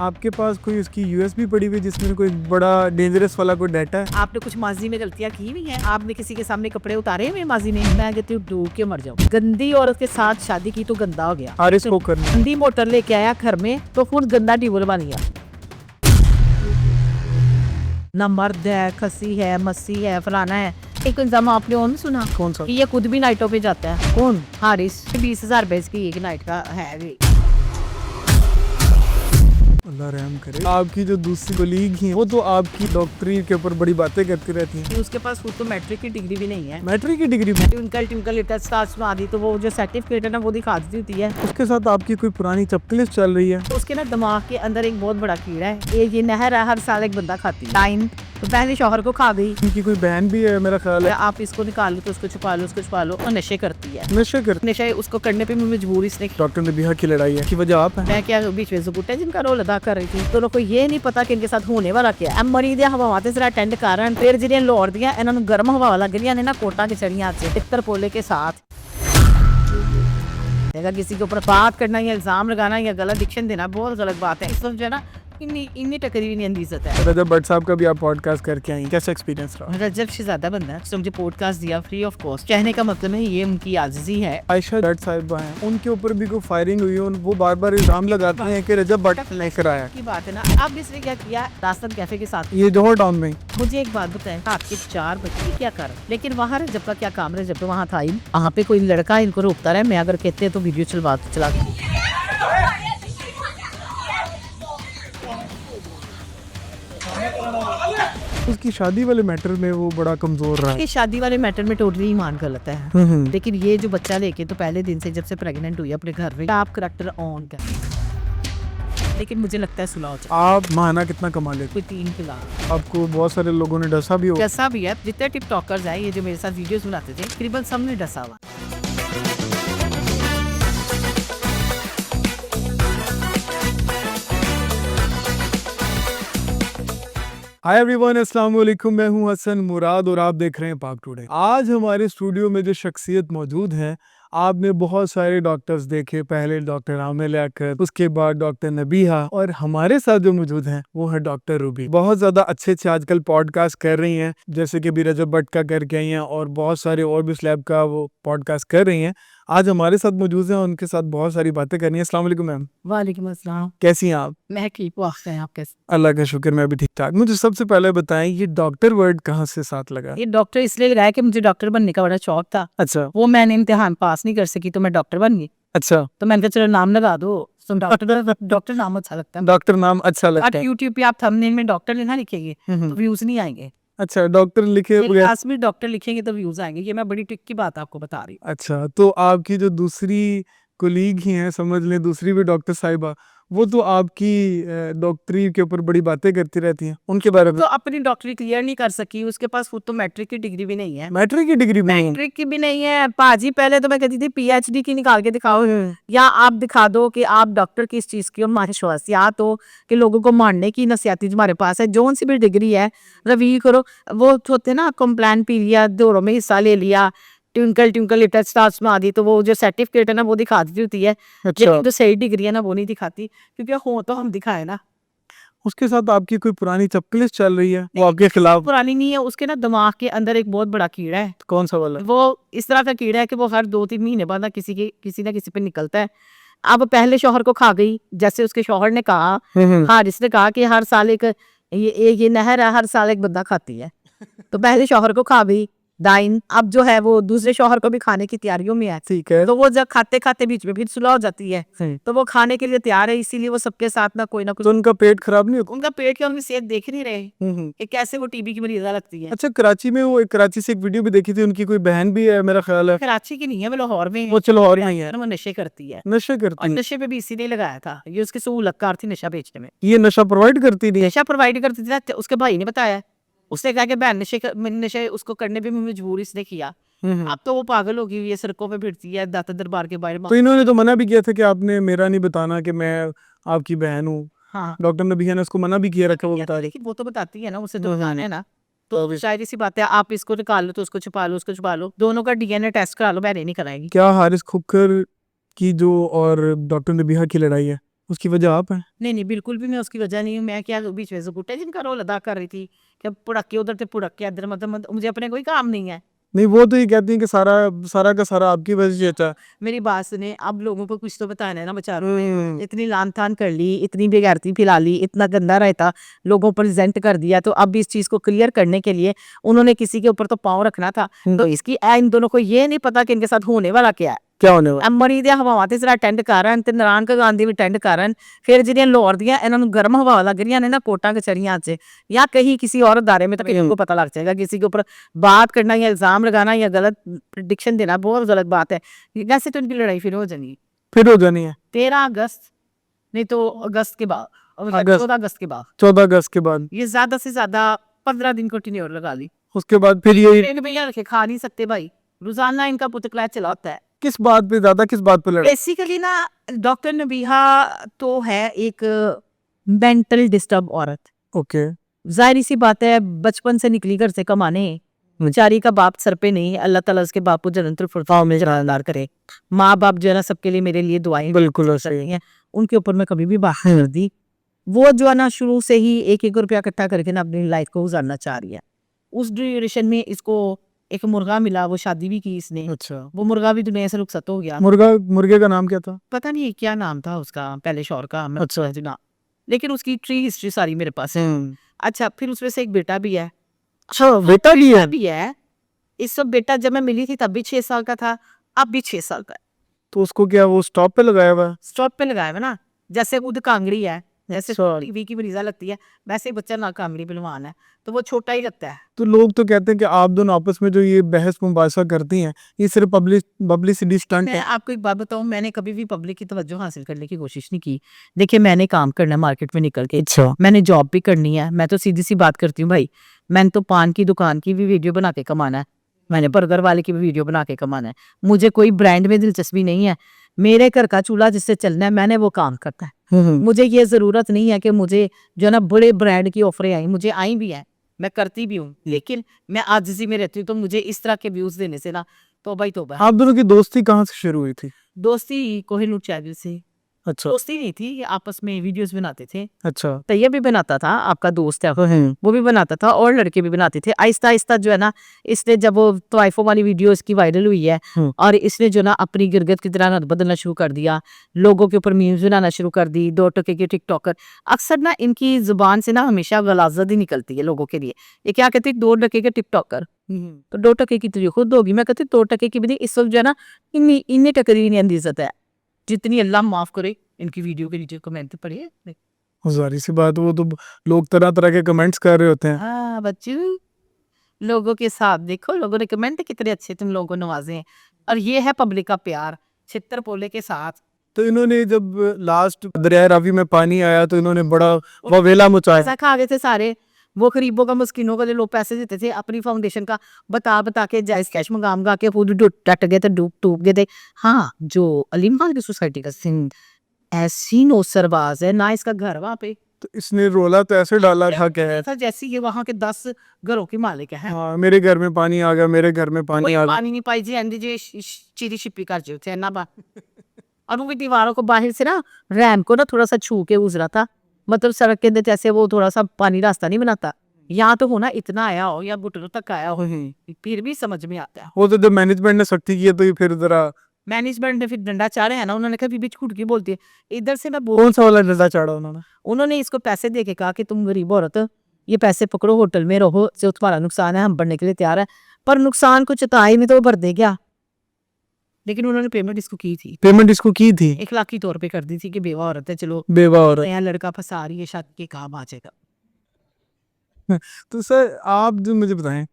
आपके पास कोई उसकी यूएसबी पड़ी हुई जिसमें कोई बड़ा डेंजरस वाला कोई डाटा है? आपने कुछ माजी में गलतियां की हुई हैं। आपने किसी के सामने कपड़े उतारे हुए माजी में। मैं कहती हूँ डूब के मर जाओ। गंदी औरत के साथ शादी की तो गंदा हो गया। हारिस को करना गंदी मोटर लेके आया घर में तो फिर गंदा ड्यूबल बन गया। ना मर्द है, खसी है, मस्सी है, फलाना है। एक इंजाम आपने और नहीं सुना कौन सा? कि ये खुद भी नाइटों पे जाता है। कौन? हारिस 20,000 रुपए की एक नाइट का है भी। अल्लाह रहम करे। आपकी जो दूसरी कोलीग हैं वो तो आपकी डॉक्टरी के ऊपर बड़ी बातें करती रहती हैं। कि उसके पास खुद तो मैट्रिक की डिग्री भी नहीं है। मैट्रिक की डिग्री में ट्विंकल लिटिल स्टार्स में आदि तो वो जो सर्टिफिकेट है ना वो दिखा दी होती है। उसके साथ आपकी कोई पुरानी चपकलिस चल रही है? तो उसके ना दिमाग के अंदर एक बहुत बड़ा कीड़ा है। ये नहर है, हर साल एक बंदा खाती है। टाइम तो पहले शौहर को खा गई। उनकी कोई बहन भी है मेरा ख्याल है। आप इसको निकाल लो तो उसको छुपा लो, उसको छुपा लो और नशे करती है। नशे कर नशा उसको करने पे मैं मजबूर इसने। डॉक्टर नबीहा की लड़ाई है की वजह आप है। मैं क्या बीच में जुगुट है जिनका रोल अदा कर रही थी। दोनों को ये नहीं पता कि इनके साथ होने वाला क्या है। मरी दिया हवा जरा अटेंड कर रहे हैं। फिर जिन्हें लोड़ दिया इन्होंने गर्म हवा लग रही है ना कोटा की चढ़िया से तितर पोले के साथ। अगर किसी के ऊपर बात करना या इल्जाम लगाना या गलत डिक्शन देना बहुत गलत बात है। इस वक्त जो है ना इन्नी टकरी भी नहीं इज्जत है। रजब भट्ट साहब का भी आप पॉडकास्ट करके आई, कैसा एक्सपीरियंस रहा? रजब से ज्यादा बंदा है उसने मुझे पॉडकास्ट दिया फ्री ऑफ कॉस्ट। कहने का मतलब है ये उनकी आजिज़ी है। आयशा भट्ट साहिबा हैं, उनके ऊपर भी कोई फायरिंग हुई है। वो बार बार इल्जाम लगाते हैं कि रजब भट्ट ने कराया। की बात है ना। अब इसने क्या किया रास्ता कैफे के साथ। ये जौहर टाउन में। मुझे एक बात बताएं, आपके 4 बच्चे क्या कर, लेकिन वहाँ रजब का क्या काम है? रजब तो वहाँ था ही। वहाँ पे कोई लड़का इनको रोकता रहा। मैं अगर कहते तो वीडियो चला उसकी शादी वाले मैटर में वो बड़ा कमजोर रहा है। कि शादी वाले मैटर में टोटली ईमान गलत है। लेकिन ये जो बच्चा लेके तो पहले दिन से जब से प्रेग्नेंट हुई अपने घर में आप करैक्टर ऑन कर। लेकिन मुझे लगता है सुलह हो जाए। आप माना कितना कमा लेते? कोई 3 लाख। आपको बहुत सारे लोगों ने डसा भी हो। डसा भी है। जितने टिकटॉकर्स हैं ये जो मेरे साथ वीडियोस बनाते थे तकरीबन सबने डसा हुआ। हाय एवरीवन, अस्सलाम वालेकुम। मैं हूं हसन मुराद और आप देख रहे हैं पाक टुडे। आज हमारे स्टूडियो में जो शख्सियत मौजूद हैं, आपने बहुत सारे डॉक्टर्स देखे। पहले डॉक्टर आमिर अकर, उसके बाद डॉक्टर नबीहा, और हमारे साथ जो मौजूद हैं वो है डॉक्टर रूबी। बहुत ज़्यादा अच्छे आजकल पॉडकास्ट कर रही हैं, जैसे कि भी रजब भट्ट का करके आई हैं और बहुत सारे और भी स्लैब का वो पॉडकास्ट कर रही हैं। आज हमारे साथ मौजूद हैं, उनके साथ बहुत सारी बातें करनी है। अस्सलाम वालेकुम मैम। वालेकुम अस्सलाम। कैसी हैं आप? मैं ठीक हूँ, आप हैं? आप कैसे? अल्लाह का शुक्र, मैं भी ठीक ठाक। मुझे सबसे पहले बताएं, ये डॉक्टर वर्ड कहाँ से साथ लगा? ये डॉक्टर इसलिए लगाया कि मुझे डॉक्टर बनने का बड़ा शौक था। अच्छा वो मैंने इम्तिहान पास नहीं कर सकी तो मैं डॉक्टर बन गई। अच्छा, तो मैंने कहा चलो नाम लगा दो। तो डॉक्टर नाम अच्छा लगता है। डॉक्टर नाम अच्छा लगता है। यूट्यूब पे आप थंबनेल में डॉक्टर लेना लिखेंगे तो व्यूज नहीं आएंगे। अच्छा, डॉक्टर लिखे हुए। क्लास में डॉक्टर लिखेंगे तो व्यूज आएंगे। ये मैं बड़ी ट्रिक की बात आपको बता रही हूँ। अच्छा, तो आपकी जो दूसरी कोलीग ही हैं, समझ लें दूसरी भी डॉक्टर साहिबा, वो तो आपकी डॉक्टरी के ऊपर बड़ी बातें करती रहती हैं। उनके बारे में तो अपनी डॉक्टरी क्लियर नहीं कर सकी। उसके पास खुद तो मैट्रिक की डिग्री भी नहीं है। मैट्रिक की डिग्री में मैट्रिक की भी नहीं है पाजी। पहले तो मैं कहती थी पीएचडी की निकाल के दिखाओ या आप दिखा दो कि आप डॉक्टर किस चीज की हो। माशवासियात हो कि लोगों को मारने की नसियाती हमारे पास है। जो सी भी डिग्री है रवी करो। वो होते ना कंप्लेन पीरियड दौरों में हिस्सा ले लिया, ट्विंकल लिटिल स्टार्स में आदि तो वो जो सर्टिफिकेट है ना वो दिखा दी होती है। अच्छा, जो सही डिग्री है ना वो नहीं दिखाती, क्योंकि हो तो हम दिखाए ना। उसके साथ आपकी कोई पुरानी चपकलिस चल रही है वो आपके खिलाफ? पुरानी नहीं है। उसके ना दिमाग के अंदर एक बहुत बड़ा कीड़ा है। कौन सा वाला? वो इस तरह का कीड़ा है कि वो हर 2-3 महीने बाद ना किसी ना किसी पे निकलता है। अब पहले शौहर को खा गई, जैसे उसके शौहर ने कहा, हारिस ने कहा कि हर साल एक ये नहर है, हर साल एक बंदा खाती है। तो पहले शौहर को खा गई दाइन। अब जो है वो दूसरे शौहर को भी खाने की तैयारियों में है। ठीक है। तो वो जब खाते खाते बीच में फिर सुलह हो जाती है तो वो खाने के लिए तैयार है। इसीलिए वो सबके साथ ना कोई ना कुछ। तो उनका पेट खराब नहीं होता? उनका पेट क्या, उनकी सेहत देख नहीं रहे कि कैसे वो टीबी की मरीजा लगती है। अच्छा, कराची में वो कराची से एक वीडियो भी देखी थी, उनकी कोई बहन भी है मेरा ख्याल है। कराची की नहीं है, वो लाहौर में है। वो चलो और यहाँ है, वो नशे करती है। नशे करती और है। नशे पे भी इसी ने लगाया था। ये उसकी सहूलतकार थी नशा बेचने में। ये नशा प्रोवाइड करती नहीं? नशा प्रोवाइड करती थी ना। उसके भाई ने बताया। उसने कहा कि बहन नशे उसको करने पे मजबूर इसने किया। अब तो वो पागल होगी हुई है, सड़कों पे फिरती है दाता दरबार के बाहर। तो इन्होंने तो मना भी किया था कि आपने मेरा नहीं बताना कि मैं आपकी बहन हूँ। हाँ, डॉक्टर नबीहा ने उसको मना भी किया रखा, वो बता रही। लेकिन वो तो बताती है ना, उसे तो बताना है ना। तो शायद इसी बात है, आप इसको निकाल लो तो उसको छुपा लो, उसको छुपा लो। दोनों का डीएनए टेस्ट करा लो, मैंने नहीं कराएगी। क्या हारिस खुक्कर की जो और डॉक्टर नबीहा की लड़ाई है उसकी वजह आप हैं? नहीं नहीं, बिल्कुल भी मैं उसकी वजह नहीं हूँ। मैं क्या बीच में से गुट्टे जिनका रोल अदा कर रही थी कि पुड़के उधर थे पुड़के इधर, मतलब मुझे अपने कोई काम नहीं है। नहीं, वो तो ये कहती हैं कि सारा सारा का सारा आपकी वजह से अच्छा। मेरी बात सुने, अब लोगों को कुछ तो बताना है ना बेचारों ने। इतनी लान तान कर ली, इतनी बेगैरती फैला ली, इतना गंदा रहता लोगों पर प्रेजेंट कर दिया, तो अब इस चीज को क्लियर करने के लिए उन्होंने किसी के ऊपर तो पाँव रखना था। तो इसकी इन दोनों को ये नहीं पता कि इनके साथ होने वाला क्या है। क्या होने वाला? ਅਮਰੀ ਦੀਆਂ ਹਵਾਵਾਂ ਤੇ ਜਿਹੜਾ ਅਟੈਂਡ ਕਰ ਰਹੇ ਹਨ ਤੇ ਨਾਰਾਇਣ ਗਾਂਧੀ ਵੀ ਅਟੈਂਡ ਕਰ ਰਹੇ ਹਨ। ਫਿਰ ਜਿਹੜੀਆਂ ਲਾਹੌਰ ਦੀਆਂ ਇਹਨਾਂ ਨੂੰ ਗਰਮ ਹਵਾ ਲੱਗ ਰਹੀਆਂ ਨੇ ना कोटा कचहरियां से या कहीं किसी और अदारे में, तो किसी को पता लग जाएगा। किसी के ऊपर बात करना या इल्जाम लगाना या गलत प्रिडिक्शन देना बहुत गलत बात है। वैसे तो इनकी लड़ाई फिर हो जानी है फिर हो जानी है 13 अगस्त, नहीं तो अगस्त के बाद, 14 अगस्त के बाद। 14 अगस्त के बाद। ये ज्यादा से ज्यादा 15 दिन को टेन्योर लगा ली। उसके बाद फिर ये ट्रेन भैया रखे खा नहीं सकते भाई, रोजाना इनका पुतला चलाता है। किस बात पे ज्यादा, किस बात पे लड़ा? बेसिकली ना डॉक्टर नबीहा तो है एक मेंटल डिस्टर्ब औरत। ओके। जाहिर सी बात है, बचपन से निकली घर से कमाने, बेचारी का बाप सर पे नहीं। अल्लाह ताला उसके बाप को जन्नतुल फिरदौस में जनादार करे। माँ बाप जो है ना सबके लिए मेरे लिए दुआएं बिल्कुल कर रही हैं, उनके ऊपर मैं कभी भी बात नहीं कर दी। वो जो है ना शुरू से ही 1-1 रुपया इकट्ठा करके ना अपनी लाइफ को गुजारना चाह रही है। उस ड्यूरेशन में इसको एक मुर्गा मिला, वो शादी भी की इसने। अच्छा। वो मुर्गा भी दुनिया से रुखसत हो गया। मुर्गे का नाम क्या था? पता नहीं क्या नाम था उसका, पहले शौहर का मैं अच्छा। ना, लेकिन उसकी ट्री हिस्ट्री सारी मेरे पास है। अच्छा, फिर उसमें से एक बेटा भी है। अच्छा, बेटा भी है? भी है। इस सब बेटा जब मैं मिली थी तब भी 6 साल का था, अब भी 6 साल का है। तो उसको क्या वो स्टॉप पे लगाया हुआ है? स्टॉप पे लगाया हुआ ना, जैसे खुद कांगड़ी है, जैसे अच्छा। टीवी की मरीजा लगती है, वैसे ही बच्चा ना कांगड़ी पहलवान है, तो वो छोटा ही लगता है। तो लोग तो कहते हैं कि आप दोनों आपस में जो ये बहस मुबासा करती हैं, ये सिर्फ पब्लिसिटी स्टंट मैं है। आपको एक बात बताऊं, मैंने कभी भी पब्लिक की तवज्जो हासिल करने की कोशिश नहीं की। देखिए, मैंने काम करना है मार्केट में निकल के, अच्छा। मैंने जॉब भी करनी है। मैं तो सीधी सी बात करती हूँ भाई, मैंने तो पान की दुकान की भी वीडियो बना के कमाना है, मैंने बर्गर वाले की भी वीडियो बना के कमाना है। मुझे कोई ब्रांड में दिलचस्पी नहीं है। मेरे घर का चूल्हा जिससे चलना है, मैंने वो काम करता है। मुझे ये जरूरत नहीं है कि मुझे जो है ना बड़े ब्रांड की ऑफरें आई, मुझे आई भी है, मैं करती भी हूँ, लेकिन मैं आजिज़ी में रहती हूँ। तो मुझे इस तरह के व्यूज देने से ना तौबा ही तौबा है। आप दोनों की दोस्ती कहाँ से शुरू हुई थी? दोस्ती कोहिनूर चैनल से। अच्छा। दोस्ती नहीं थी, ये आपस में वीडियोस बनाते थे। अच्छा। तैयब भी बनाता था, आपका दोस्त है वो भी बनाता था, और लड़के भी बनाते थे। आहिस्ता आहिस्ता जो है ना, इसने जब वो तवाइफों वाली वीडियो इसकी वायरल हुई है, और इसने जो ना अपनी गिरगत की तरह बदलना शुरू कर दिया, लोगों के ऊपर मीम्स बनाना शुरू कर दी। 2 टके के टिकटॉकर, अक्सर ना इनकी जुबान से ना हमेशा गलाजत ही निकलती है लोगों के लिए। ये क्या कहते हैं, 2 टके के टिकटॉकर, तो 2 टके की तो खुद होगी। मैं कहती 2 टके की भी नहीं, इस वक्त जो है ना इन्नी टके की नहीं इज्जत है जितनी अल्लाह माफ करे इनकी वीडियो के नीचे कमेंट पढ़िए। जाहिर सी बात, वो तो लोग तरह तरह के कमेंट्स कर रहे होते हैं। हाँ बच्चू, लोगों के साथ देखो, लोगों ने कमेंट कितने अच्छे तुम लोगों को नवाजे हैं, और ये है पब्लिक का प्यार छितर पोले के साथ। तो इन्होंने जब लास्ट दरिया रावी में पानी आया तो इन्होंने बड़ा ववेला मचाया। पैसा खा गए थे सारे, वो गरीबों का मस्किनों को जो लोग पैसे देते थे अपनी फाउंडेशन का बता के जायज कैश मंगा के खुद डट गए थे, डूब गए थे। हाँ, जो अलीम खान की सोसाइटी का सिंह ऐसी नौसरबाज है ना, इसका घर वहाँ पे, तो इसने रोला तो ऐसे डाला था क्या है? ऐसा जैसे ये वहाँ के 10 घरों के मालिक है। हाँ, मेरे घर में पानी आ गया, मेरे घर में पानी आ गया। पानी नहीं पाई जी, एंडी जी चीरी छिपी कर जो थे ना बा और वो भी दीवारों को बाहर से ना रैम को ना थोड़ा सा छू के गुजरा था, मतलब सड़क के अंदर जैसे वो थोड़ा सा पानी रास्ता नहीं बनाता, यहाँ तो होना इतना आया हो या घुटनों तक आया हो, फिर भी समझ में आता है। वो तो जब मैनेजमेंट ने सख्ती की है तो ये फिर जरा मैनेजमेंट ने फिर डंडा चाड़ा है ना, उन्होंने कहा बीच घुट के बोलती है इधर से मैं कौन सा वाला डंडा चाड़ा उन्होंने? उन्होंने इसको पैसे दे के कहा कि तुम गरीब औरत, ये पैसे पकड़ो, होटल में रहो, जो तुम्हारा नुकसान है हम भरने के लिए तैयार है। पर नुकसान को चताई में तो वो भर दे गया, लेकिन उन्होंने पेमेंट इसको की थी, पेमेंट इसको की थी, इखलाकी तौर पे कर दी थी कि बेवा औरत है, चलो बेवा और नया लड़का फंसा रही है, शादी के काम आ जाएगा। तो सर आप जो मुझे बताएं,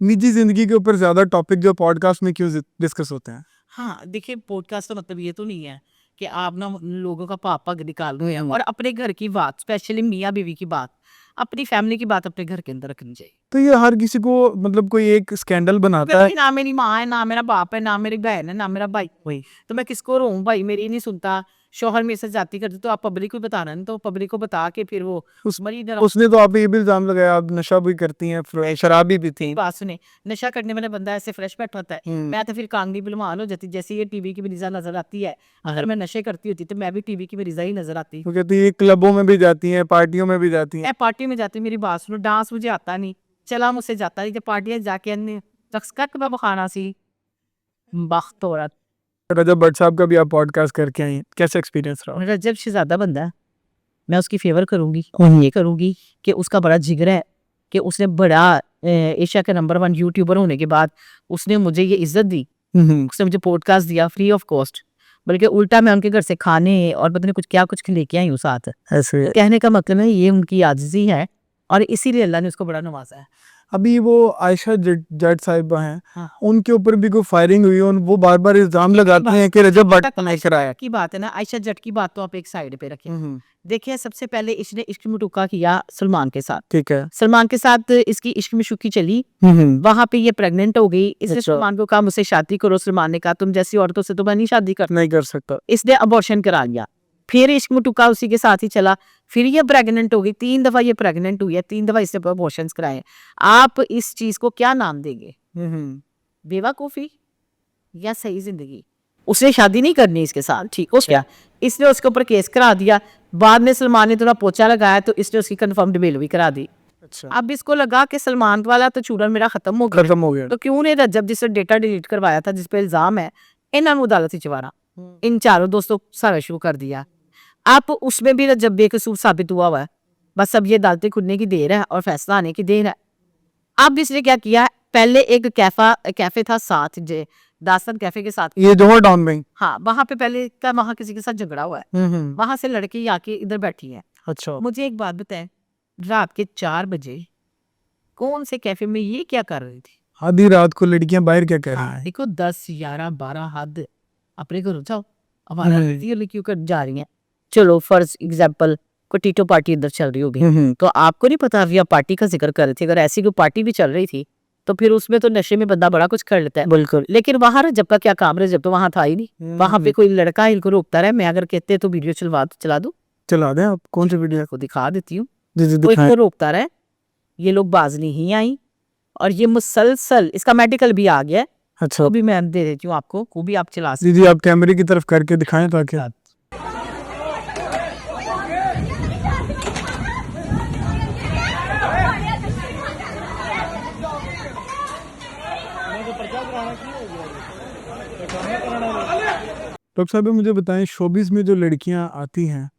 निजी जिंदगी के ऊपर ज्यादा टॉपिक जो पॉडकास्ट में क्यों डिस्कस होते हैं? हाँ देखिए, पॉडकास्ट का मतलब ये तो नहीं है कि आप ना लोगों का पाप पग निकाल रहे हैं, और अपने घर की बात, स्पेशली मियाँ बीवी की बात अपनी फैमिली की बात अपने घर के अंदर रखनी चाहिए। तो ये हर किसी को मतलब कोई एक स्कैंडल बनाता है। ना मेरी माँ है, ना मेरा बाप है, ना मेरी बहन है, ना मेरा भाई, वही तो मैं किसको रोऊं भाई? मेरी नहीं सुनता, शौहर मेरे से जाती करते, तो आप पब्लिक को बता रहे हैं, तो पब्लिक को बता के फिर वो उस मरी ना उसने तो आप पे ये भी इल्जाम लगाया आप नशा भी करती हैं, शराब भी पीती हैं। बात सुने, नशा करने वाला बंदा ऐसे फ्रेश बैठा होता है, मैं तो फिर कांगड़ी बिलवान हो जाती, जैसे ये टीवी की मरीजा नजर आती है। अगर मैं नशे करती होती तो मैं भी टीवी की मरीजा ही नजर आती। वो कहती है क्लबों में भी जाती हैं, पार्टियों में भी जाती हैं। मैं पार्टी में जाती, मेरी बात सुनो, डांस मुझे आता नहीं, चला मुझसे जाता नहीं, जब पार्टियां जाके अन्य तस्कत में बखाना सी बख्त हो रहा। रजब भट्ट साहब का भी आप पॉडकास्ट करके आई हैं, कैसा एक्सपीरियंस रहा? रजब शहजादा बंदा है, मैं उसकी फेवर करूंगी, ये करूंगी कि उसका बड़ा जिगर है कि उसने बड़ा एशिया का नंबर 1 यूट्यूबर होने के बाद उसने मुझे ये इज्जत दी, उसने मुझे पॉडकास्ट दिया फ्री ऑफ कॉस्ट, बल्कि उल्टा मैं उनके घर से खाने और पता नहीं कुछ क्या कुछ लेके आई हूँ साथ। ऐसे कहने का मतलब है ये उनकी आजिज़ी है और इसीलिए अल्लाह ने उसको बड़ा नवाजा है। अभी वो आयशा जट साहिबा हैं, हाँ। उनके ऊपर भी कोई फायरिंग हुई और वो बार बार इल्जाम लगाते हैं कि रजब भट्ट ने कराया। की बात है ना, आयशा जट की बात तो आप एक साइड पे रखें। देखिए, सबसे पहले इसने इश्क में टुक्का किया सलमान के साथ, ठीक है। सलमान के साथ इसकी इश्क में शुकी चली, वहां पे ये प्रेग्नेंट हो गई, इसने अच्छा। सलमान को कहा मुझसे शादी करो, सलमान ने कहा तुम जैसी औरतों से तो मैं नहीं शादी कर, नहीं कर सकता। इसने अबॉर्शन करा लिया, फिर इश्क में टुक्का उसी के साथ ही चला, फिर ये प्रेग्नेंट हो गई, 3 दफा ये प्रेग्नेंट हुई है, 3 दफा इससे अबॉर्शन कराए। आप इस चीज को क्या नाम देंगे? बेवकूफी या सही जिंदगी? उसने शादी नहीं करनी इसके साथ, ठीक हो गया, इसने उसके ऊपर केस करा दिया, बाद में सलमान ने थोड़ा पोछा लगाया तो इसने उसकी कंफर्म डिबेल भी करा दी। अच्छा, अब इसको लगा कि सलमान वाला तो चूरन मेरा खत्म हो गया, तो क्यों ने रजब जिससे डेटा डिलीट करवाया था, जिसपे इल्जाम है, इन्होंने अदालत चिवारा, इन चारों दोस्तों सारा शुरू कर दिया। अब उसमें भी रजब बेकसूर साबित हुआ है, बस अब ये अदालतें खुलने की देर है और फैसला आने की देर है। अब इसने क्या किया, पहले एक कैफे था साथ, दास्तान कैफे के साथ, ये जोहर टाउन में। हाँ, वहां पे पहले का वहां किसी के साथ झगड़ा हुआ है, वहां से लड़की आके इधर बैठी है। अच्छा, मुझे एक बात बताएं, रात के 4 बजे कौन से कैफे में ये क्या कर रही थी? आधी रात को लड़कियां बाहर क्या कर रही हैं? देखो 10 11 12 हद, अपने घरों जाओ, हमारा लड़कियों कर जा रही हैं। चलो फर्ज एग्जाम्पल को टीटो पार्टी इधर चल रही होगी, तो आपको नहीं पता अभी आप पार्टी का जिक्र कर रहे थे, अगर ऐसी कोई पार्टी भी चल रही थी तो फिर उसमें तो नशे में बंदा बड़ा कुछ कर लेता है। बिल्कुल। लेकिन वहां रजब का क्या काम? रजब तो वहां था ही नहीं, वहां पे कोई लड़का इनको रोकता रहा, मैं अगर कहते तो वीडियो चला दूं, चला दें आप, कौन सी वीडियो? को दिखा देती हूँ, जी जी कोई दिखाएं। तो रोकता रहा, ये लोग बाज नहीं आई, और ये मुसलसल, इसका मेडिकल भी आ गया है, अच्छा वो भी मैं दे देती हूँ आपको, वो भी आप चला जी जी, आप कैमरे की तरफ करके दिखाएं ताकि डॉक्टर साहब मुझे बताएं, शोबिस में जो लड़कियां आती हैं,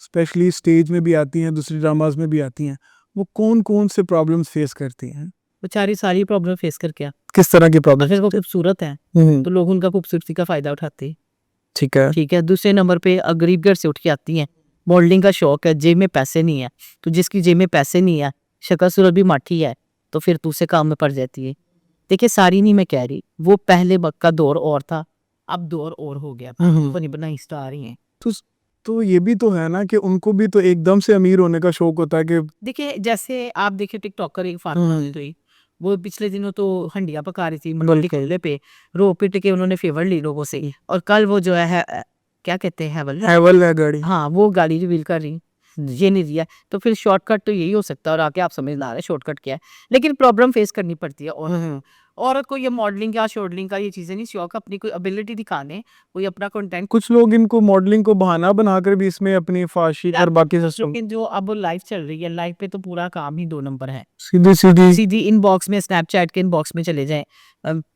स्पेशली स्टेज में भी आती हैं, दूसरी ड्रामाज में भी आती हैं, वो कौन कौन से प्रॉब्लम्स फेस करती हैं? बेचारी सारी प्रॉब्लम फेस करके, किस तरह की प्रॉब्लम? अगर वो खूबसूरत है तो लोग उनका खूबसूरती का फायदा उठाते हैं, ठीक है। ठीक है। दूसरे नंबर पे गरीब घर से उठ के आती हैं, मॉडलिंग का शौक है, जेब में पैसे नहीं है, तो जिसकी जेब में पैसे नहीं है, शक्ल सूरत भी माठी है, तो फिर दूसरे काम में पड़ जाती है। देखिए, सारी नहीं मैं कह रही, वो पहले वक्त का दौर और था, अब दौर और हो गया, बनी बनाई स्टार ही हैं। तो ये भी तो है ना कि उनको भी तो एकदम से अमीर होने का शौक होता है कि देखिए, जैसे आप देखिए टिकटॉकर एक फातिमा हुई, वो पिछले दिनों तो हंडिया पका रही थी मंडली खेलने पे, रो पिट के उन्होंने फेवर ली लोगों से, और कल वो जो है क्या कहते हैं, हैवल है गाड़ी। हाँ, वो गाड़ी रिवील कर रही, ये नहीं दिया, तो फिर शॉर्टकट तो यही हो सकता है, और आके आप समझदार है शॉर्टकट क्या है, लेकिन प्रॉब्लम फेस करनी पड़ती है। और औरत को ये मॉडलिंग या शॉर्टलिंग का ये चीजें नहीं, शौक अपनी कोई एबिलिटी दिखाने, कोई अपना कंटेंट। कुछ लोग इनको मॉडलिंग को बहाना बनाकर भी इसमें अपनी फाशी और बाकी सिस्टम, लेकिन जो अब लाइफ चल रही है, लाइफ पे तो पूरा काम ही 2 नंबर है। सीधी सीधी सीधी इनबॉक्स में, स्नैपचैट के इनबॉक्स में चले जाएं,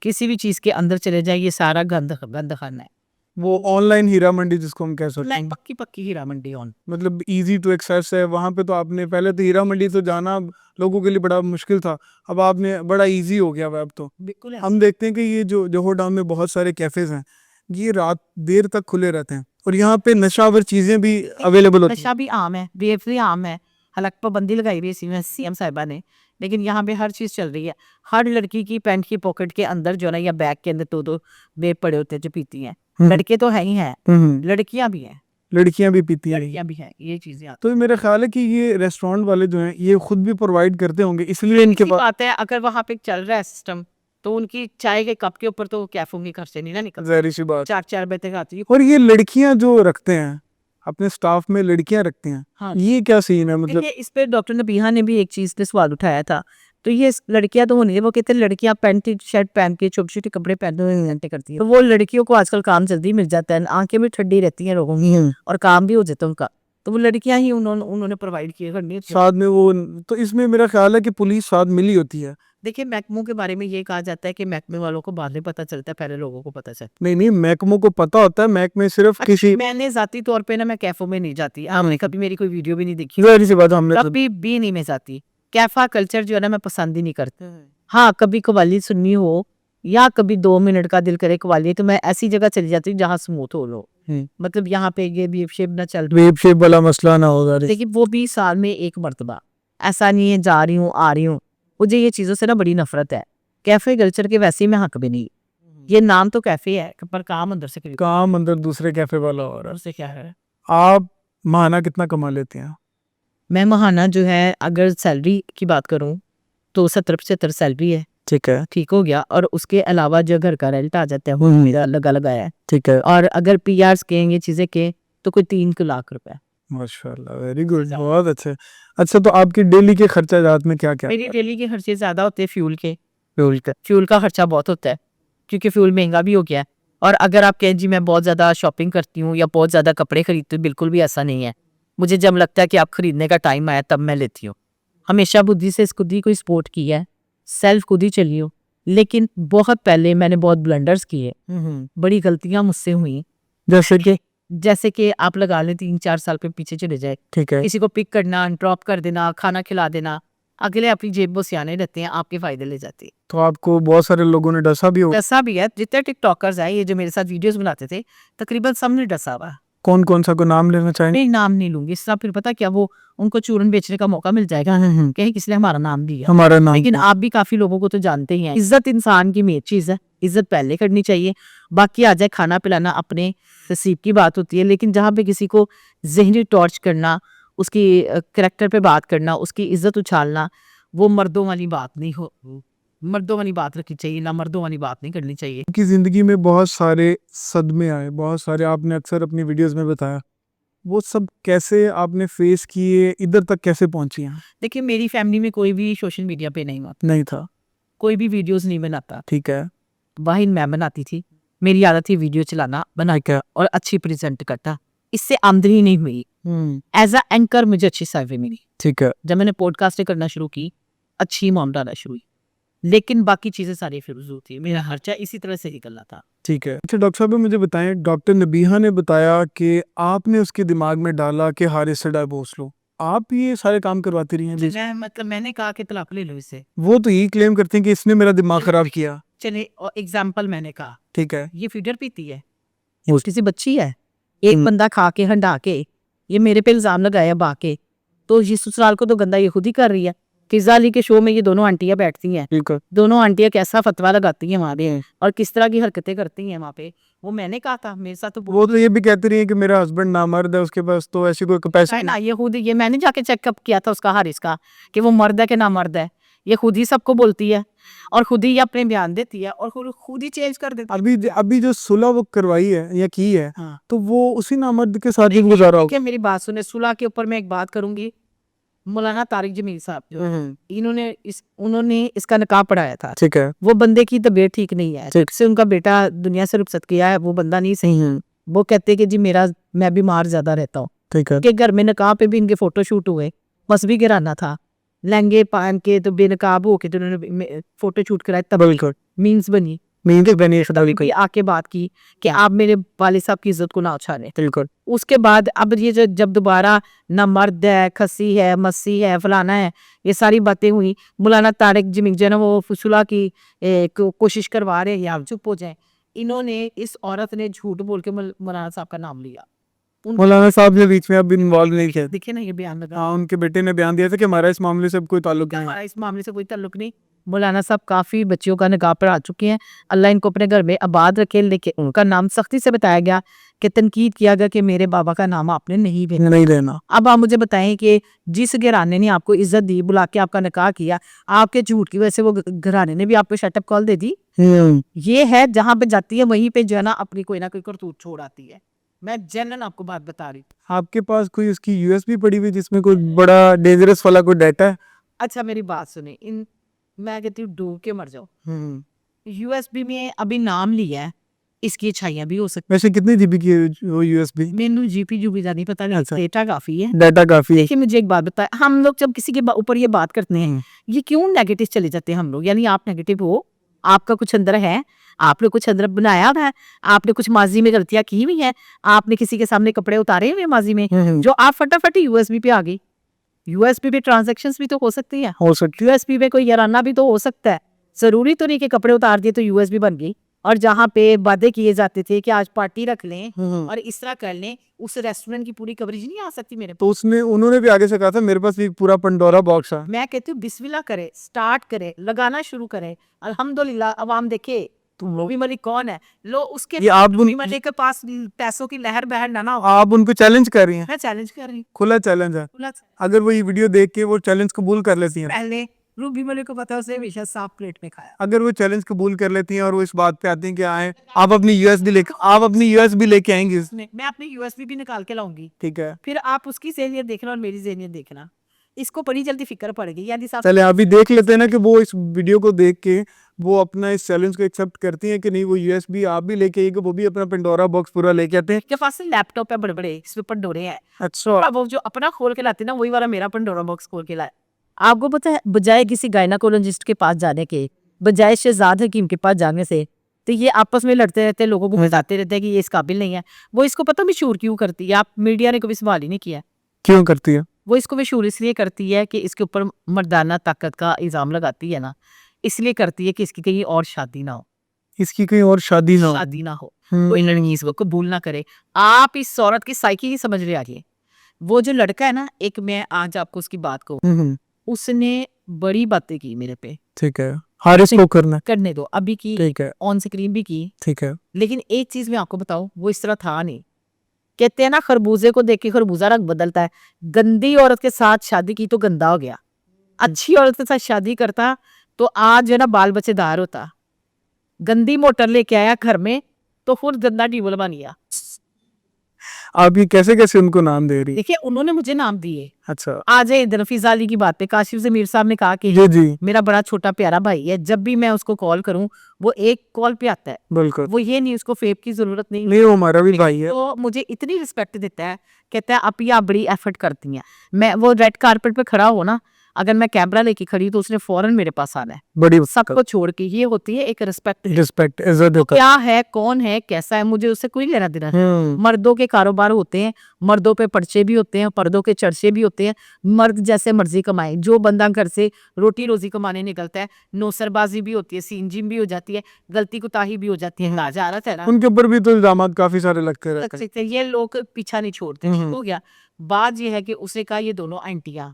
किसी भी चीज के अंदर चले जाएं, ये सारा गंद खाना है। वो ऑनलाइन हीरा मंडी जिसको हम कह सकते हैं, पक्की पक्की हीरा मंडी ऑन, मतलब इजी टू एक्सेस है वहाँ पे। तो आपने पहले तो हीरा मंडी तो जाना लोगों के लिए बड़ा मुश्किल था, अब आपने बड़ा इजी हो गया वेब। तो बिल्कुल है। हम देखते हैं कि ये जो जोहर टाउन में बहुत सारे कैफेज हैं, ये रात देर तक खुले रहते हैं और यहाँ पे नशावर चीजें भी अवेलेबल होती हैं। नशा भी आम है, बेफरी आम है, हालांकि पाबंदी लगाई हुई है सीएम साहिबा ने, लेकिन यहाँ पे हर चीज चल रही है। हर लड़की की पैंट की पॉकेट के अंदर जो ना, या बैग के अंदर 2-2 बेब पड़े होते हैं जो पीती हैं। लड़के तो है ही हैं, लड़कियां भी हैं। लड़कियां भी पीती हैं। लड़कियां भी हैं, ये चीजें आती तो मेरा ख्याल है कि ये रेस्टोरेंट वाले जो हैं ये खुद भी प्रोवाइड करते होंगे, इसलिए इनके हैं। पास बात है, अगर वहां पे चल रहा है सिस्टम, तो उनकी चाय के कप के ऊपर तो कैफों के घर से नहीं ना निकल, जहरी सी बात। 4 बजे तक आती है। और ये लड़कियां जो रखते हैं अपने स्टाफ में, लड़कियां रखती हैं, हाँ, ये क्या सीन है? मतलब देखिए इस पे डॉक्टर नबीहा ने भी एक चीज पे सवाल उठाया था। तो ये लड़कियां तो होनी है, वो कहते हैं लड़कियां पैंट शर्ट पहन के छोटे छोटे कपड़े पहन घंटे करती है, तो वो लड़कियों को आजकल काम जल्दी मिल जाता है, आंखें भी ठंडी रहती हैं लोगों की और काम भी हो जाता है उनका, तो वो लड़कियां ही उन्होंने प्रोवाइड किए करनी। साथ में वो, तो इसमें मेरा ख्याल है कि पुलिस साथ मिली होती है। देखिए महकमों के बारे में ये कहा जाता है कि महकमे वालों को बाद में पता चलता है, पहले लोगों को पता चलता नहीं नहीं, महकमों को पता होता है, महकमे सिर्फ है। किसी मैंने जाती तौर पे ना, मैं कैफों में नहीं जाती, हमने कभी मेरी कोई वीडियो भी नहीं देखी, जहरी सी बात, हमने कभी भी नहीं मैं जाती। कैफा कल्चर जो है ना, मैं पसंद ही नहीं करती। हाँ, कभी कवाली सुननी हो या कभी 2 मिनट का दिल करे कवाली, तो मैं ऐसी जगह चली जाती हूँ जहाँ स्मूथ हो लो, मतलब यहाँ पे ये भी शेप ना चल वेब शेप वाला मसला ना होगा। लेकिन वो भी साल में एक मर्तबा, ऐसा नहीं है जा रही हूँ आ रही हूँ। मुझे ये चीज़ों से ना बड़ी नफरत है। कैफे कल्चर के वैसे ही मैं हक भी नहीं, ये नाम तो कैफे है पर काम अंदर से काम अंदर दूसरे कैफे वाला हो रहा अंदर से क्या है। है। आप माहाना कितना कमा लेते हैं? मैं महाना जो है, अगर सैलरी की बात करूँ तो 70-75 सैलरी है, ठीक है, ठीक हो गया। और उसके अलावा जो घर का रेंट आ जाता है वो मेरा लगा लगाया है, ठीक है। और अगर पीआरस के ये चीज़ें के तो कोई 3 लाख रुपए। माशाल्लाह, वेरी गुड, बहुत अच्छे। अच्छा, तो आपकी डेली के खर्चा जात में क्या क्या? मेरी डेली के खर्चे ज़्यादा होते हैं फ्यूल का खर्चा बहुत होता है, क्योंकि फ्यूल महंगा भी हो गया है। और अगर आप कहें जी मैं बहुत ज़्यादा शॉपिंग करती हूँ या बहुत ज़्यादा कपड़े खरीदती हूँ, बिल्कुल भी ऐसा नहीं है। मुझे जब लगता है कि आप खरीदने का टाइम आया तब मैं लेती हूँ। हमेशा बुद्धि से खुद ही कोई सपोर्ट किया है, सेल्फ खुद ही चली हूँ। लेकिन बहुत पहले मैंने बहुत ब्लंडर्स किए, बड़ी गलतियां मुझसे हुई, जैसे कि आप लगा लें 3-4 साल पे पीछे चले जाए, ठीक है। किसी को पिक करना, ड्रॉप कर देना, खाना खिला देना, अगले अपनी जेब वो सियाने रहते हैं, आपके फायदे ले जाते हैं। तो आपको बहुत सारे लोगों ने डसा भी हो? डसा भी है, जितने टिकटॉकर्स आए ये जो मेरे साथ वीडियोस बनाते थे, तकरीबन सबने डसा हुआ है। कौन कौन सा को नाम लेना चाहेंगे? नहीं, नाम नहीं लूंगी, इससे फिर पता क्या, वो उनको चूरन बेचने का मौका मिल जाएगा, कहीं किसी ने हमारा नाम दिया। हमारा नाम। लेकिन आप भी काफी लोगों को तो जानते ही हैं, इज्जत इंसान की मेन चीज है, इज्जत पहले करनी चाहिए, बाकी आ जाए खाना पिलाना, अपने नसीब की बात होती है। लेकिन जहाँ पे किसी को जहनी टॉर्च करना, उसकी करेक्टर पे बात करना, उसकी इज्जत उछालना, वो मर्दों वाली बात नहीं हो, मर्दों वाली बात रखनी चाहिए ना, मर्दों वाली बात नहीं करनी चाहिए। आपकी जिंदगी में बहुत सारे सदमे आए, बहुत सारे, आपने अक्सर अपनी वीडियोस में बताया, वो सब कैसे आपने फेस किए, इधर तक कैसे पहुंची हैं? देखिए मेरी फैमिली में कोई भी सोशल मीडिया पे नहीं था। कोई भी वीडियोस नहीं बनाता, ठीक है। वाहिद मैं बनाती थी, मेरी आदत थी वीडियो चलाना, बना के और अच्छी प्रेजेंट करता, इससे आमदनी नहीं हुई। एज अ एंकर मुझे अच्छी सैलरी मिली, ठीक है। जब मैंने पॉडकास्टिंग करना शुरू की, अच्छी अमाउंट आना शुरू हुई, लेकिन बाकी चीजें सारी फिजूल थी, मेरा खर्चा इसी तरह से निकलना था। ठीक है। अच्छा डॉक्टर साहब, मुझे बताएं, डॉक्टर नबीहा ने बताया कि आपने उसके दिमाग में डाला कि हारिस से डाइवोर्स लो, आप ये सारे काम करवाती रही हैं? मैं मतलब मैंने कहा कि तलाक ले लो इससे, वो तो यही क्लेम करते हैं कि इसने मेरा दिमाग खराब किया। चले एग्जाम्पल मैंने कहा, ठीक है। ये फीडर पीती है, किसी बच्ची है, एक बंदा खा के हंडा के ये मेरे पे इल्जाम लगाया बाके, तो ये ससुराल को तो गंदा ये खुद ही कर रही है। फिजा अली के शो में ये दोनों आंटियां बैठती हैं, ठीक है। दोनों आंटियां कैसा फतवा लगाती हैं वहाँ पे और किस तरह की हरकतें करती हैं वहाँ पे, वो मैंने कहा था, मेरे साथ तो वो तो ये भी कहती रही है कि मेरा हस्बैंड नामर्द है, उसके पास तो ऐसी कोई है कैपेसिटी ना, ये खुद, ये मैंने जाके चेकअप किया था उसका, हारिस का, कि वो मर्द है कि ना मर्द है, ये खुद ही सबको बोलती है और खुद ही अपने बयान देती है और खुद ही चेंज कर देती है। अभी जो सुलह वो करवाई है या की है, हाँ। तो वो उसी नामर्द के साथ ही गुजारा होगा। मेरी बात सुने, सुलह के ऊपर मैं एक बात करूंगी, मौलाना तारिक जमील साहब जो उन्होंने इसका निकाह पढ़ाया था, ठीक है। वो बंदे की तबीयत ठीक नहीं है, से उनका बेटा दुनिया से रुखसत किया है, वो बंदा नहीं सही है। वो कहते कि जी मैं बीमार ज्यादा रहता हूँ, ठीक है। के घर में निकाह पे भी इनके फोटो शूट हुए, बस भी गिराना था, लहंगे पहन के तो बेनकाब होके तो उन्होंने फोटो शूट कराया, तब मीन्स बनी, कोई आके बात की कि आप मेरे वाले साहब की इज्जत को ना उछालें। बिल्कुल। उसके बाद अब ये जब दोबारा ना मर्द है, खसी है, मस्सी है, फलाना है, ये सारी बातें हुई, मौलाना तारिक जमील जो है ना वो फुसुला की कोशिश करवा रहे हैं, आप चुप हो जाए। इन्होंने, इस औरत ने झूठ बोल के मौलाना साहब का नाम लिया, मौलाना साहब ने बीच में अब इन्वॉल्व नहीं किया। देखिए ना ये बयान लगा, हाँ, उनके बेटे ने बयान दिया था कि हमारा इस मामले से कोई ताल्लुक नहीं है। हमारा इस मामले से कोई ताल्लुक नहीं। मौलाना साहब काफ़ी बच्चियों का निकाह पढ़ा चुके हैं, अल्लाह इनको अपने घर में आबाद रखे, लेकिन उनका नाम सख्ती से बताया गया कि तनकीद किया गया कि मेरे बाबा का नाम आपने नहीं लेना। नहीं लेना। अब आप मुझे बताएं कि जिस घराने ने आपको इज्जत दी, बुला के आपका निकाह किया, आपके झूठ की वजह से वो घराने ने भी आपको शटअप कॉल दे दी। ये है जहाँ पे जाती है वहीं पे जो है ना अपनी कोई ना कोई करतूत छोड़ आती है। मैं जनरल आपको बात बता रही हूँ। आपके पास कोई उसकी यूएसबी पड़ी हुई जिसमें कोई बड़ा डेंजरस वाला कोई डाटा है? अच्छा मेरी बात सुने, इन मैं कहती हूँ डूब के मर जाओ। यूएसबी में अभी नाम लिया है, इसकी अच्छाइयाँ भी हो सकती वैसे कितनी जीबी की है वो यूएसबी? मैनू जीपी जो भी नहीं पता नहीं, अच्छा। डेटा काफी है। डाटा काफी है। देखिए मुझे एक बात बताए, हम लोग जब किसी के ऊपर ये बात करते हैं, ये क्यों नेगेटिव चले जाते हैं हम लोग? यानी आप नेगेटिव हो, आपका कुछ अंदर है, आपने कुछ अंदर बनाया हुआ है, आपने कुछ माजी में गलतियां की हुई है, आपने किसी के सामने कपड़े उतारे हुए माजी में, जो आप फटाफट यूएसबी पे आ गई। यूएसबी पे ट्रांजैक्शंस भी तो हो सकती है, हो सकती यूएसबी पे कोई याराना भी तो हो सकता है। जरूरी तो नहीं कि कपड़े उतार दिए तो यूएसबी बन गई। और जहाँ पे वादे किए जाते थे कि आज पार्टी रख लें है। और इस तरह कर लें, उस रेस्टोरेंट की पूरी कवरेज नहीं आ सकती मेरे पास। तो उन्होंने भी आगे से कहा था मेरे पास एक पूरा पंडोरा बॉक्स है। मैं कहती हूँ बिस्मिल्लाह करे, स्टार्ट करे, लगाना शुरू करे, अल्हम्दुलिल्लाह अवाम देखे। तुम लोभी मलिक कौन है, लो उसके ये आप लोभी मलिक के पास पैसों की लहर बहर ना हो। आप उनको चैलेंज कर रही हैं? मैं चैलेंज कर रही हूँ, खुला चैलेंज है। खुला से। अगर वो ये वीडियो देख के वो चैलेंज कबूल कर लेती हैं, पहले रूबी मलिक को पता है उसे हमेशा साफ प्लेट में खाया। अगर वो चैलेंज कबूल कर लेती हैं और वो इस बात पे आती हैं कि आए आप अपनी यूएसबी लेके आएंगी, मैं अपनी यूएसबी भी निकाल के लाऊंगी, ठीक है? फिर आप उसकी ज़हनियत देखना और मेरी ज़हनियत देखना, इसको बड़ी जल्दी फिक्र पड़ेगी। यानी साहब चले अभी देख लेते हैं ना कि वो इस वीडियो को देख के वो अपना इस चैलेंज को एक्सेप्ट करती हैं कि नहीं। वो यूएसबी आप भी लेके आइएगा, वो भी अपना पंडोरा बॉक्स पूरा लेके आते हैं। के पास लैपटॉप है बड़े बड़े, इसमें पंडोरे हैं। अच्छा। अब वो जो अपना खोल के लाते ना, वही वाला मेरा पंडोरा बॉक्स खोल के लाए। आपको पता है, बजाय किसी गायनाकोलॉजिस्ट के पास जाने के, बजाय शहजाद हकीम के पास जाने से, तो ये आपस में लड़ते रहते हैं, लोगों को बताते रहते हैं कि ये इस काबिल नहीं है। वो इसको पता मशहूर क्यों करती है? आप मीडिया ने कभी सवाल ही नहीं किया। क्यों करती है? वो इसको मशहूर इसलिए करती है कि इसके ऊपर मर्दाना ताकत का इल्जाम लगाती है ना, इसलिए करती है कि इसकी कहीं और शादी ना हो, इसकी कहीं और शादी ना हो। शादी ना हो, कोई लड़की इसको कबूल ना करे। आप इस औरत की साइकी ही समझ रहे आगे। वो जो लड़का है ना, एक मैं आज आपको उसकी बात को, उसने बड़ी बातें की मेरे पे, ठीक है। हारिस को करने दो, अभी की, ठीक है, ऑन स्क्रीन भी की, ठीक है। लेकिन एक चीज मैं आपको बताऊं, वो इस तरह था नहीं। कहते हैं ना खरबूजे को देख के खरबूजा रंग बदलता है। गंदी औरत के साथ शादी की तो गंदा हो गया, अच्छी औरत के साथ शादी करता तो आज जो है ना बाल बच्चेदार होता। गंदी मोटर लेके आया घर में तो फिर गंदा टीबल बन गया। आप ये कैसे कैसे उनको नाम दे रही? देखिए उन्होंने मुझे नाम दिए। अच्छा। आ जाए इधर फिजा अली की बात पे, काशिफ ज़मीर साहब ने कहा कि जी जी, मेरा बड़ा छोटा प्यारा भाई है, जब भी मैं उसको कॉल करूं वो एक कॉल पे आता है। बिल्कुल। वो ये नहीं, उसको फेब की जरूरत नहीं, नहीं वो हमारा भी भाई है। तो मुझे इतनी रिस्पेक्ट देता है, कहता है आप या बड़ी एफर्ट करती हैं। मैं वो रेड कारपेट पे खड़ा हो ना, अगर मैं कैमरा लेके खड़ी तो उसने फौरन मेरे पास आना है, बड़ी सबको छोड़ के। ये होती है एक रिस्पेक्ट। रिस्पेक्ट, इज्जत होता क्या है, कौन है, कैसा है, मुझे उससे कोई लेना देना नहीं। है। मर्दों के कारोबार होते हैं, मर्दों पे पर्चे भी होते हैं, पर्दों के चर्चे भी होते हैं। मर्द जैसे मर्जी कमाए, जो बंदा घर से रोटी रोजी कमाने निकलता है, नौसरबाजी भी होती है, सींजिम भी हो जाती है, गलती कुताही भी हो जाती है, नाजारत है ना, उनके ऊपर भी तो इल्जामात काफी सारे लगते रहते हैं। सकते हैं। ये लोग पीछा नहीं छोड़ते। ठीक हो गया। बात ये है कि उसने कहा ये दोनों आंटियां,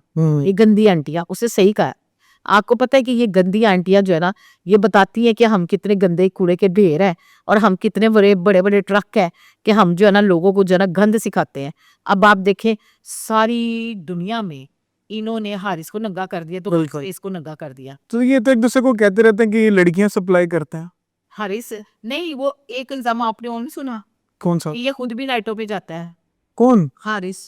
ये गंदी आंटियां, उसे सही कहा। आपको पता है कि ये गंदी आंटियां जो है ना, ये बताती हैं कि हम कितने गंदे कूड़े के ढेर हैं और हम कितने बड़े बड़े ट्रक है कि हम जो है ना लोगों को जो है ना गंद सिखाते हैं। अब आप देखें सारी दुनिया में इन्होंने हारिस को नंगा कर दिया, तो बिल्कुल। इसको नंगा कर दिया। तो ये तो एक दूसरे को कहते रहते हैं कि ये लड़कियां सप्लाई करते हैं। हारिस नहीं, वो एक इल्जाम आपने और नहीं सुना, कौन सा? ये खुद भी नाइटों पे जाता है कौन? हारिस।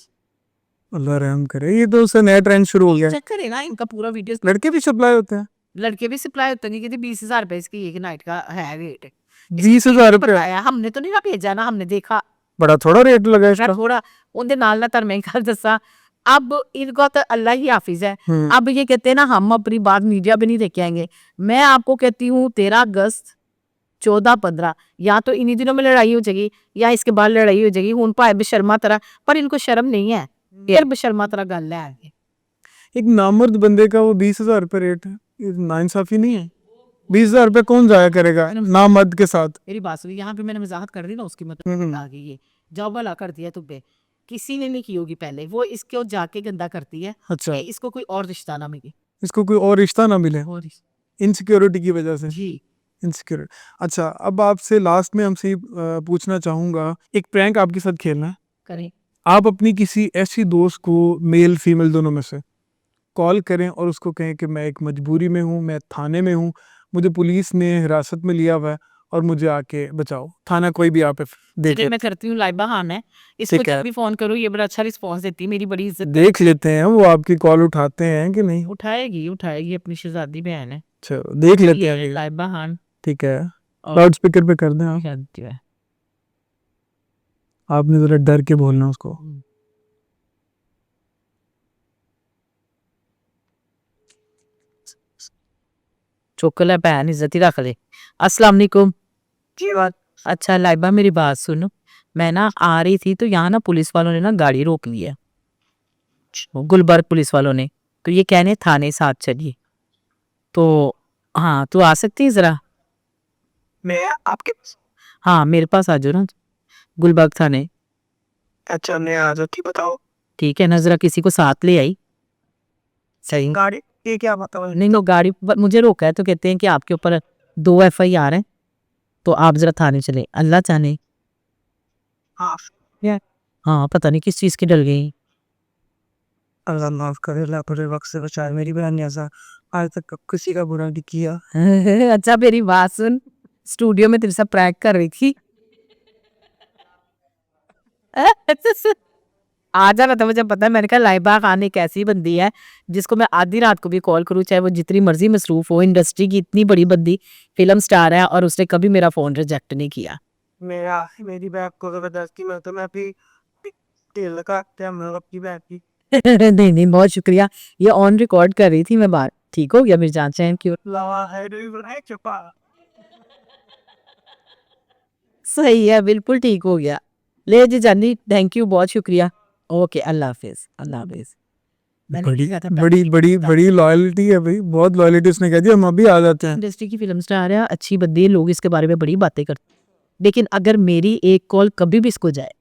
अल्लाह रहम करे, ये तो उससे नया ट्रेंड शुरू हो गया है। चेक करे ना इनका पूरा वीडियो, लड़के भी सप्लाई होते हैं? लड़के भी सप्लाई होते हैं। कहते 20,000 रुपए इसकी एक नाइट का है रेट। 20,000 रुपये? बताया हमने तो नहीं ना भेजा ना, हमने देखा बड़ा थोड़ा रेट लगा इसका। थोड़ा उनके नाल ना तरमें कर दसा। अब इनको तो अल्लाह ही हाफिज है। अब ये कहते हैं ना हम अपनी बात मीडिया पे नहीं देखे आएंगे। मैं आपको कहती हूँ 13 अगस्त 14-15 या तो इन्हीं दिनों में लड़ाई हो जाएगी या इसके बाद लड़ाई हो जाएगी। हूं भाई बेशर्मा तरह, पर इनको शर्म नहीं है, फिर बेशर्मा तरह गल है। एक नामर्द बंदे का वो 20,000 रुपये रेट है, ये नाइंसाफी नहीं है? 20,000 रुपये कौन जाया करेगा नामर्द के साथ? मेरी बात सुनिए, यहाँ पे मैंने मजाक कर दी ना, उसकी मतलब आ गई ये जब वाला कर दिया तुमने, किसी ने नहीं की होगी पहले, वो इसको जाके गंदा करती है अच्छा, कि इसको कोई और रिश्ता ना मिले। इसको कोई और रिश्ता ना मिले। और इनसिक्योरिटी की वजह से? जी इनसिक्योरिटी। अच्छा, अब आपसे लास्ट में हमसे पूछना चाहूँगा, एक प्रैंक आपके साथ खेलना है। करें। आप अपनी किसी ऐसी दोस्त को, मेल फीमेल दोनों में से, कॉल करें और उसको कहें कि मैं एक मजबूरी में हूँ, मैं थाने में हूँ, मुझे पुलिस ने हिरासत में लिया हुआ है और मुझे आके बचाओ। थाना कोई भी आप चलिए मैं करती हूँ, लाइबा खान है, इसको ठीक है। जब भी फोन करूँ ये बड़ा अच्छा रिस्पॉन्स देती है, मेरी बड़ी इज्जत देख लेते हैं वो आपकी कॉल उठाते हैं कि नहीं। उठाएगी उठाएगी, अपनी शहजादी बहन है। चलो देख लेते हैं। लाइबा खान ठीक है, और लाउड स्पीकर पे कर दें आप। शहजादी है। आपने जरा डर के बोलना उसको। चुकल है बहन, इज्जत ही रख ले। अस्सलाम वालेकुम। जी बात। अच्छा लाइबा मेरी बात सुनो, मैं ना आ रही थी तो यहाँ ना पुलिस वालों ने ना गाड़ी रोक ली है, गुलबर्ग पुलिस वालों ने, तो ये कहने थाने साथ चलिए, तो हाँ तू आ सकती है जरा? मैं आपके हाँ मेरे पास आ जाओ ना, गुलबर्ग थाने। अच्छा मैं आ जाती, बताओ ठीक है ना, जरा किसी को साथ ले आई। सही। गाड़ी ये क्या बताओ। नहीं नो गाड़ी मुझे रोका है, तो कहते हैं कि आपके ऊपर 2 FIR है, तो आप जरा थाने चले, अल्लाह जाने। हाँ हाँ पता नहीं किस चीज की डल गई। अल्लाह माफ करे, अल्लाह पूरे वक्त से बचाए। मेरी बहन ने ऐसा आज तक किसी का बुरा नहीं किया। अच्छा मेरी बात सुन, स्टूडियो में तेरे साथ प्रैंक कर रही थी। आ जाना था, मुझे पता है। मैंने कहा लाइबा खान एक ऐसी बंदी है जिसको मैं आधी रात को भी कॉल करूं, चाहे वो जितनी मर्जी मसरूफ हो, इंडस्ट्री की इतनी बड़ी बंदी, फिल्म स्टार है, और उसने कभी मेरा फोन रिजेक्ट नहीं किया। मेरी बहन को जबरदस्ती में तो मैं अभी तेल का मैं अपनी बहन की नहीं नहीं बहुत शुक्रिया, ये ऑन रिकॉर्ड कर रही थी मैं बात। ठीक हो गया मेरी जान, थैंक यू। लावा है ड्राइवर चपा। सही है, बिल्कुल ठीक हो गया। ले जी जानी, थैंक यू, बहुत शुक्रिया। ओके अल्लाह हाफिज, अल्लाह हाफिज। मैंने बड़ी कहा था बड़ी बड़ी बड़ी लॉयल्टी है भाई, बहुत लॉयल्टी। उसने कह दिया हम अभी आ जाते हैं। इंडस्ट्री की फिल्म स्टार है, अच्छी बंदी है, लोग इसके बारे में बड़ी बातें करते हैं, लेकिन अगर मेरी एक कॉल कभी भी इसको जाए,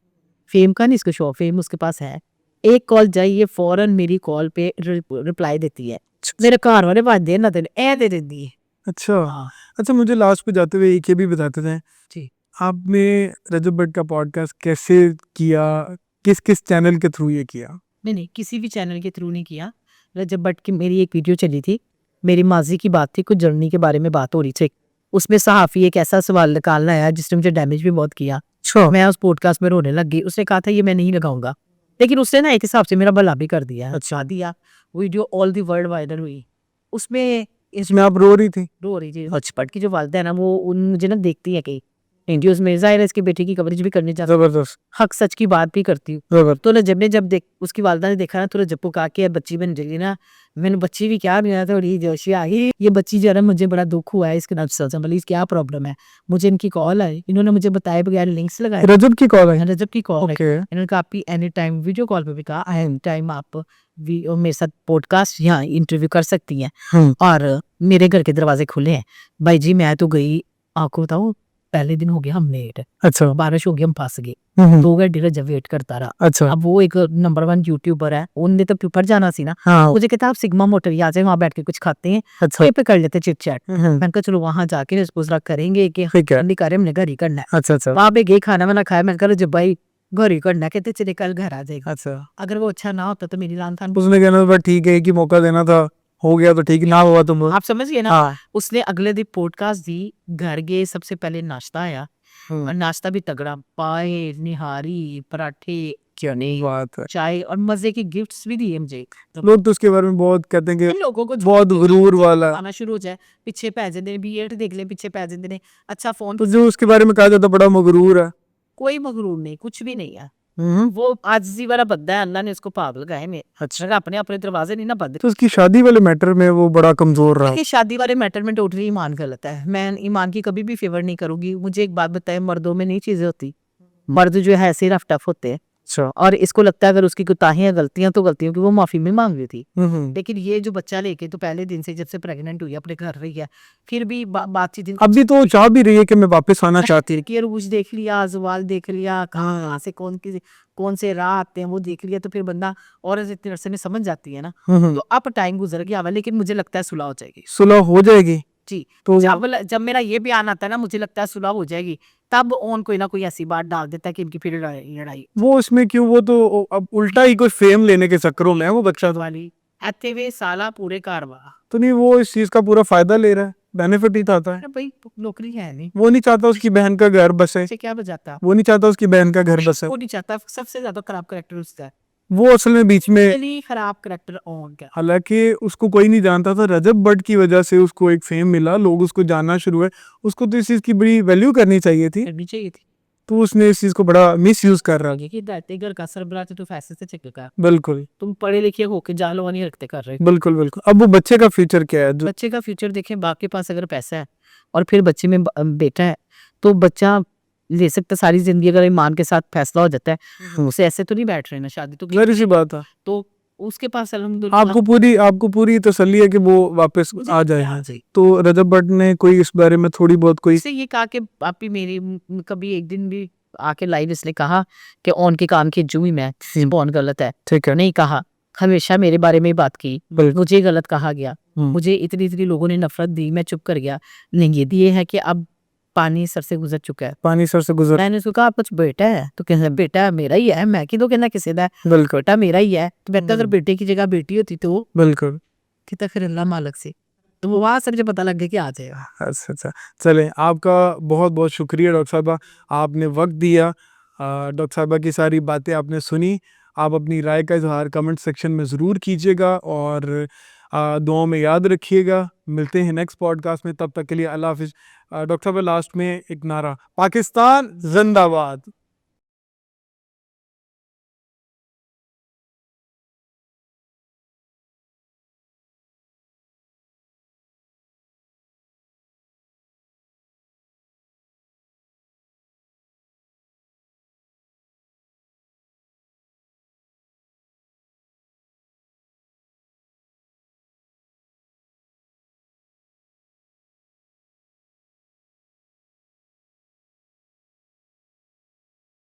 फेम का नहीं इसको शो, फेम उसके पास है, एक कॉल जाए ये फौरन मेरी कॉल पे रिप्लाई देती है। मेरे घर वाले बात दे ना तेरे ए दे देती है। अच्छा हाँ अच्छा, मुझे लास्ट पे जाते हुए एक ये भी बताते थे, जी। आपने रजब भट्ट का पॉडकास्ट कैसे किया, किस किस चैनल के थ्रू ये किया? नहीं किसी भी चैनल के थ्रू नहीं किया। रजब भट्ट की मेरी एक वीडियो चली थी, मेरी माजी की बात थी, कुछ जर्नी के बारे में बात हो रही थी, उसमें सहाफ़ी एक ऐसा सवाल निकालना आया जिसने मुझे डैमेज भी बहुत किया। मैं उस पॉडकास्ट में रोने लग गई। उसने कहा था ये मैं नहीं लगाऊंगा, लेकिन उसने ना एक हिसाब से मेरा भला भी कर दिया। अच्छा दिया, video all the world viral हुई। उसमें इसमें आप रो रही थी? रो रही थी। हचपट की जो वालदा है ना, वो उन मुझे ना देखती है कहीं इंटरव्यूज में, जाहिर है इसकी बेटी की कवरेज भी करनी चाहती, जबरदस्त हक सच की बात भी करती हूँ। जबरदस्त। तो ना जब देख उसकी वालदा ने देखा ना, तो जब कहा कि बच्ची बन जाएगी ना, मैंने बच्ची भी क्या नहीं, थोड़ी जोशी आ गई, ये बच्ची जो है ना, मुझे बड़ा दुख हुआ है इसके नफ्स, क्या प्रॉब्लम है। मुझे इनकी कॉल आई, इन्होंने मुझे बताए बगैर लिंक्स लगाए। रजब की कॉल है? रजब की कॉल है। ओके। इन्होंने कहा आप एनी टाइम, वीडियो कॉल पे भी कहा एनी टाइम आप मेरे साथ पॉडकास्ट यहाँ इंटरव्यू कर सकती हैं, और मेरे घर के दरवाजे खुले हैं। भाई जी मैं तो गई, आपको बताऊँ, पहले दिन हो गया हम लेट, अच्छा बारिश हो गई, हम फंस गए, 2 घंटे रजब वेट करता रहा। अच्छा अब वो एक नंबर 1 यूट्यूबर है, उनने तो पेपर जाना सी ना, हाँ मुझे कहता आप सिग्मा मोटर आ जाए, वहाँ बैठ के कुछ खाते हैं, अच्छा वहीं पे कर लेते चिट चैट। मैंने कहा चलो वहाँ जाके पूछा करेंगे कि ठीक है। हम नहीं कर रहे, हमने घर ही करना है। अच्छा अच्छा वहाँ पे गए, खाना वाना खाया, मैंने कहा जब भाई घर ही करना है, कहते चले कल घर आ जाएगा। अच्छा, अगर वो अच्छा ना होता तो मेरी लान थान। उसने कहना था ठीक है कि मौका देना था, हो गया तो ठीक, ना हुआ तुम। आप समझ गए ना। हाँ उसने अगले दिन पॉडकास्ट दी, घर गए, सबसे पहले नाश्ता आया, और नाश्ता भी तगड़ा, पाए निहारी पराठे, क्या नहीं बात है। चाय, और मजे के गिफ्ट्स भी दिए मुझे। लोग तो उसके बारे में बहुत कहते हैं इन कि लोगों को बहुत गुरूर वाला। आना शुरू हो जाए, पिछे पै जाते हैं, B.Ed देख ले, पिछे पै जाते हैं। अच्छा फोन तो जो उसके बारे में कहा जाता बड़ा मगरूर है। कोई मगरूर नहीं, कुछ भी नहीं है, वो आजिज़ी वाला बंदा है, अल्लाह ने उसको पागल लगाए में। अच्छा, अपने अपने दरवाजे नहीं ना बंद। तो उसकी शादी वाले मैटर में वो बड़ा कमजोर रहा। देखिए शादी वाले मैटर में टोटली ईमान गलत है, मैं ईमान की कभी भी फेवर नहीं करूंगी। मुझे एक बात बताए, मर्दों में नहीं चीजें होती, मर्द जो है ऐसे रफ टफ होते हैं, अच्छा और इसको लगता है अगर उसकी कोताहियां गलतियां तो गलतियों की वो माफी में मांग रही थी। हम्म। लेकिन ये जो बच्चा लेके तो पहले दिन से जब से प्रेग्नेंट हुई है अपने घर रही है, फिर भी बातचीत अभी तो वो चाह भी रही है कि मैं वापस आना चाहती हूँ। कि अरूज देख लिया, जवाल देख लिया, कहाँ से कौन से राह आते हैं वो देख लिया, तो फिर बंदा और इतने अरसे में समझ जाती है ना। तो अब टाइम गुजर गया हुआ, लेकिन मुझे लगता है सुलह हो जाएगी सुलह हो जाएगी जी। तो जब मेरा ये बयान आता है ना, मुझे लगता है सुलह हो जाएगी, तब ऑन कोई ना कोई ऐसी बात डाल देता है कि इनकी फिर लड़ाई वो इसमें क्यों, वो तो अब उल्टा ही कोई फेम लेने के चक्करों में है वो बच्चा वाली ऐते वे साला पूरे कारवा। तो नहीं, वो इस चीज का पूरा फायदा ले रहा है, बेनिफिट ही चाहता है। अरे भाई नौकरी है नहीं, वो नहीं चाहता उसकी बहन का घर बसे, उसे क्या बजाता, वो नहीं चाहता उसकी बहन का घर बसे। वो नहीं चाहता। सबसे ज्यादा खराब करेक्टर उसका है, वो असल में बीच में, चलिए खराब करेक्टर ऑन का। हालांकि उसको कोई नहीं जानता था, रजब भट्ट की वजह से उसको एक फेम मिला, लोग उसको जानना शुरू हुए। उसको तो इस चीज की बड़ी वैल्यू करनी चाहिए थी, करनी चाहिए थी तो उसने इस चीज को बड़ा मिस यूज कर रहा। कि दाते घर का सरबराह तो फैसले से चेक का, बिल्कुल तुम पढ़े लिखे होके जालो नहीं रखते कर रहे। बिल्कुल बिल्कुल। अब वो बच्चे का फ्यूचर क्या है जो, बच्चे का फ्यूचर देखें, बाप के पास अगर पैसा है और फिर बच्चे में बेटा है, तो बच्चा ले सकता सारी जिंदगी। अगर ईमान के साथ फैसला हो जाता है, उसे ऐसे तो नहीं बैठ रहे ना, शादी तो जाहिर सी बात है। तो उसके पास अल्हम्दुलिल्लाह आपको पूरी तसल्ली है कि वो वापस आ जाए। आ जाए। तो रजब भट्ट ने कोई इस बारे में थोड़ी बहुत कोई, इससे ये कहा कि आप ही मेरी कभी एक दिन भी आके लाइव इसने कहा कि ऑन के काम की जुई मैं कौन गलत है, ठीक है, नहीं कहा। हमेशा मेरे बारे में ही बात की, बिल्कुल। मुझे गलत कहा गया, हम्म। मुझे इतनी लोगों ने नफरत दी, मैं चुप कर गया। नहीं, ये है कि अब पानी सर से गुजर चुका है। पानी सर से गुजर, मैंने उसको कहा कुछ बेटा है, तो कहना बेटा मेरा ही है, मैं कि तो कहना किसी दा है, बिल्कुल बेटा मेरा ही है। तो बेटा अगर बेटे की जगह बेटी होती तो बिल्कुल। कितना फिर अल्लाह मालक से, तो वो वहां से मुझे पता लग गया कि आ जाएगा। अच्छा अच्छा, चले, आपका बहुत बहुत शुक्रिया डॉक्टर साहबा, आपने वक्त दिया। डॉक्टर साहबा की सारी बातें आपने सुनी। आप अपनी राय का इजहार कमेंट सेक्शन में ज़रूर कीजिएगा और दुआओं में याद रखिएगा। मिलते हैं नेक्स्ट पॉडकास्ट में, तब तक के लिए अल्लाह हाफिज़। डॉक्टर साहब लास्ट में एक नारा, पाकिस्तान जिंदाबाद।